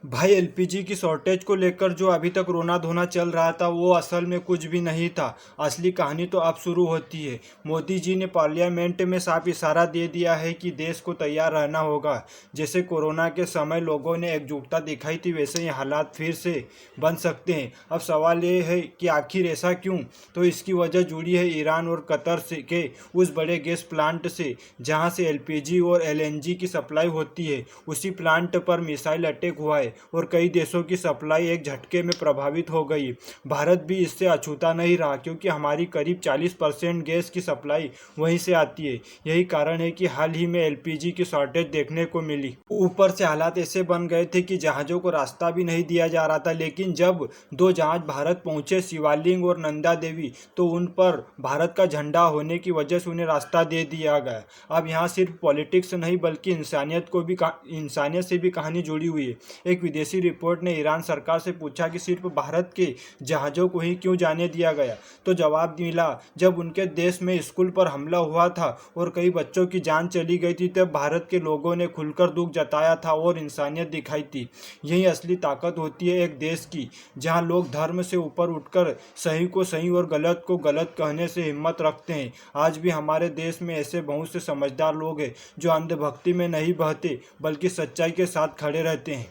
भाई एलपीजी की शॉर्टेज को लेकर जो अभी तक रोना धोना चल रहा था वो असल में कुछ भी नहीं था। असली कहानी तो अब शुरू होती है। मोदी जी ने पार्लियामेंट में साफ इशारा दे दिया है कि देश को तैयार रहना होगा। जैसे कोरोना के समय लोगों ने एकजुटता दिखाई थी वैसे ही हालात फिर से बन सकते हैं। अब सवाल ये है कि आखिर ऐसा क्यों। तो इसकी वजह जुड़ी है ईरान और कतर से के उस बड़े गैस प्लांट से जहां से एलपीजी और एलएनजी की सप्लाई होती है। उसी प्लांट पर मिसाइल अटैक हुआ है और कई देशों की सप्लाई एक झटके में प्रभावित हो गई। भारत भी इससे अछूता नहीं रहा क्योंकि हमारी करीब 40% गैस की सप्लाई वहीं से आती है। यही कारण है कि हाल ही में एलपीजी की शॉर्टेज देखने को मिली। ऊपर से हालात ऐसे बन गए थे कि जहाज़ों को रास्ता भी नहीं दिया जा रहा था, लेकिन जब दो जहाज भारत पहुंचे, शिवालिक और नंदा देवी, तो उन पर भारत का झंडा होने की वजह से उन्हें रास्ता दे दिया गया। अब यहाँ सिर्फ पॉलिटिक्स नहीं बल्कि इंसानियत से भी कहानी जुड़ी हुई है। एक विदेशी रिपोर्ट ने ईरान सरकार से पूछा कि सिर्फ भारत के जहाज़ों को ही क्यों जाने दिया गया, तो जवाब मिला जब उनके देश में स्कूल पर हमला हुआ था और कई बच्चों की जान चली गई थी तब भारत के लोगों ने खुलकर दुख जताया था और इंसानियत दिखाई थी। यही असली ताकत होती है एक देश की, जहां लोग धर्म से ऊपर उठकर सही को सही और गलत को गलत कहने से हिम्मत रखते हैं। आज भी हमारे देश में ऐसे बहुत से समझदार लोग हैं जो अंधभक्ति में नहीं बहते बल्कि सच्चाई के साथ खड़े रहते हैं।